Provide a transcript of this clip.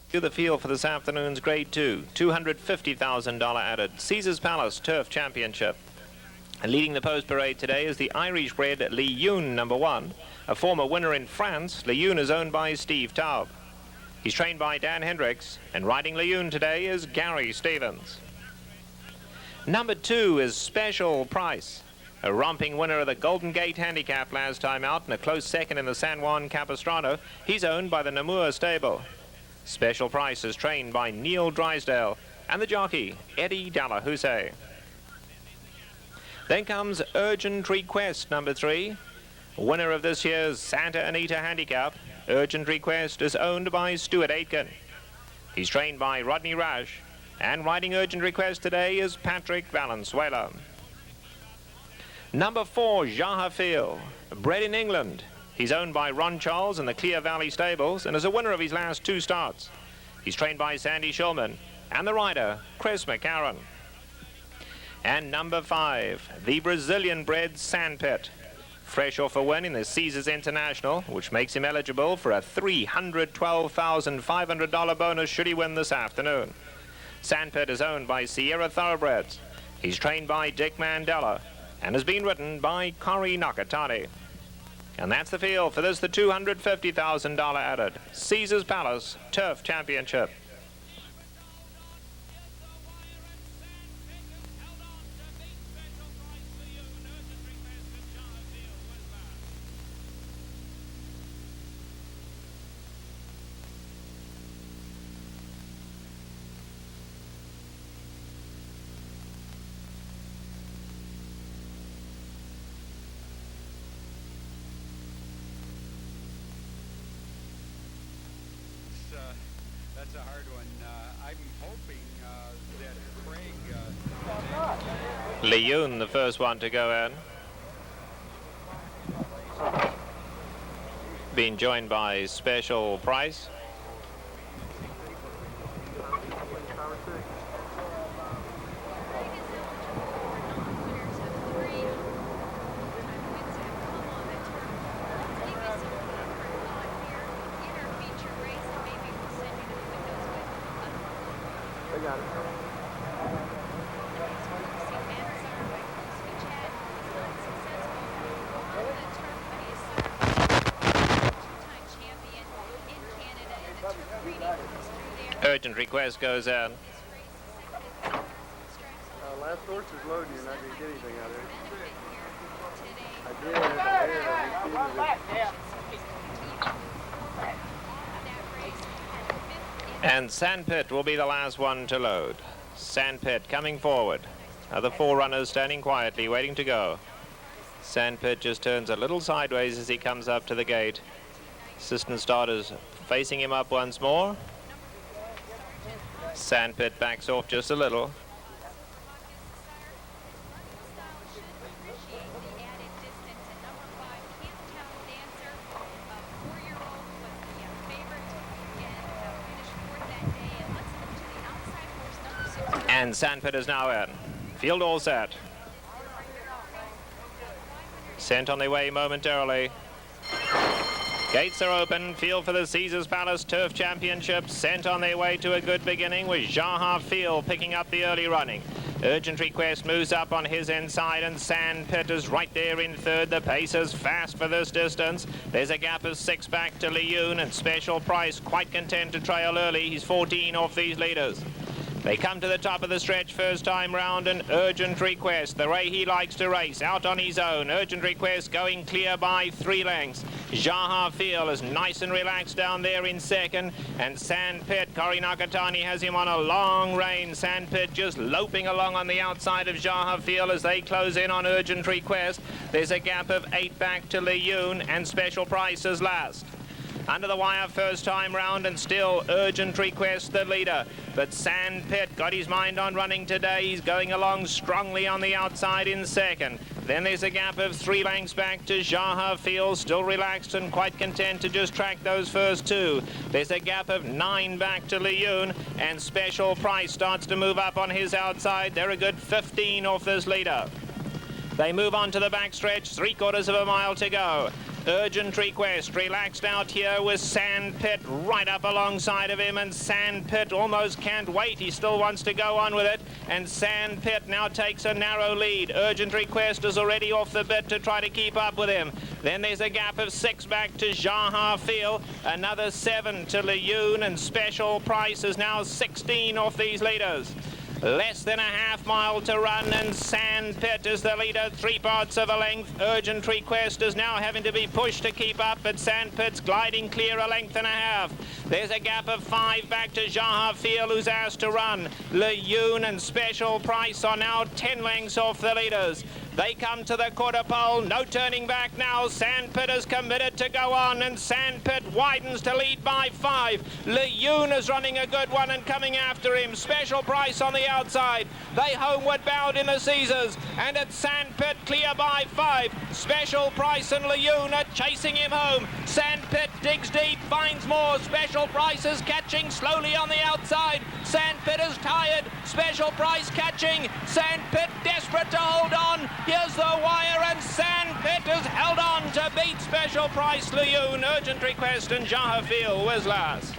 The field for this afternoon's Grade 2, $250,000 added Caesars Palace Turf Championship. And leading the post parade today is the Irish-bred Lyoun, number 1. A former winner in France, Lyoun is owned by Steve Taub. He's trained by Dan Hendricks, and riding Lyoun today is Gary Stevens. Number 2 is Special Price, a romping winner of the Golden Gate Handicap last time out and a close second in the San Juan Capistrano. He's owned by the Namur stable. Special Price is trained by Neil Drysdale and the jockey, Eddie Dallahousse. Then comes Urgent Request, number 3. Winner of this year's Santa Anita Handicap, Urgent Request is owned by Stuart Aitken. He's trained by Rodney Rash, and riding Urgent Request today is Patrick Valenzuela. Number 4, Jaha Feel, bred in England. He's owned by Ron Charles and the Clear Valley Stables and is a winner of his last 2 starts. He's trained by Sandy Shulman and the rider, Chris McCarron. And number 5, the Brazilian-bred Sandpit. Fresh off a win in the Caesars International, which makes him eligible for a $312,500 bonus should he win this afternoon. Sandpit is owned by Sierra Thoroughbreds. He's trained by Dick Mandela and has been ridden by Kari Nakatani. And that's the field for this, the $250,000 added Caesars Palace Turf Championship. That's a hard one. I'm hoping that Craig... Lyoun, the first one to go in. Being joined by Special Price. Urgent Request goes in. Last horse is loading, you're not going to get anything out of it. And Sandpit will be the last one to load. Sandpit coming forward. Other 4 runners standing quietly, waiting to go. Sandpit just turns a little sideways as he comes up to the gate. Assistant starters facing him up once more. Sandpit backs off just a little. And Sandpit is now in. Field all set. Sent on their way momentarily. Gates are open. Field for the Caesars Palace Turf Championship. Sent on their way to a good beginning with Jaha Feel picking up the early running. Urgent Request moves up on his inside and Sandpit is right there in third. The pace is fast for this distance. There's a gap of 6 back to Lyoun and Special Price quite content to trail early. He's 14 off these leaders. They come to the top of the stretch first time round and Urgent Request, the way he likes to race, out on his own. Urgent Request going clear by 3 lengths. Jaha Feel is nice and relaxed down there in second. And Sandpit, Kari Nakatani has him on a long rein. Sandpit just loping along on the outside of Jaha Feel as they close in on Urgent Request. There's a gap of 8 back to Lyoun and Special Price is last. Under the wire first time round and still Urgent Request the leader. But Sandpit got his mind on running today. He's going along strongly on the outside in second. Then there's a gap of 3 lengths back to Jaha Feel, still relaxed and quite content to just track those first 2. There's a gap of 9 back to Lyoun and Special Price starts to move up on his outside. They're a good 15 off this leader. They move on to the backstretch, 3/4 of a mile to go. Urgent Request relaxed out here with Sandpit right up alongside of him, and Sandpit almost can't wait. He still wants to go on with it, and Sandpit now takes a narrow lead. Urgent Request is already off the bit to try to keep up with him. Then there's a gap of 6 back to Jaha Feel, another 7 to Lejeune, and Special Price is now 16 off these leaders. Less than a half-mile to run, and Sandpit is the leader, 3 parts of a length. Urgent Request is now having to be pushed to keep up, but Sandpit's gliding clear a length and a half. There's a gap of 5 back to Jaha Feel, who's asked to run. Lejeune and Special Price are now 10 lengths off the leaders. They come to the quarter pole, no turning back now. Sandpit is committed to go on, and Sandpit widens to lead by 5. Lejeune is running a good one and coming after him. Special Price on the outside. They homeward bound in the Caesars, and it's Sandpit clear by 5. Special Price and Lejeune are chasing him home. Sandpit digs deep, finds more. Special Price is catching slowly on the outside. Sandpit is tired. Special Price catching. Sandpit desperate to hold on. Here's the wire, and Sandpit has held on to beat Special Price, Lejeune, Urgent Request, and Jaha Feel was last.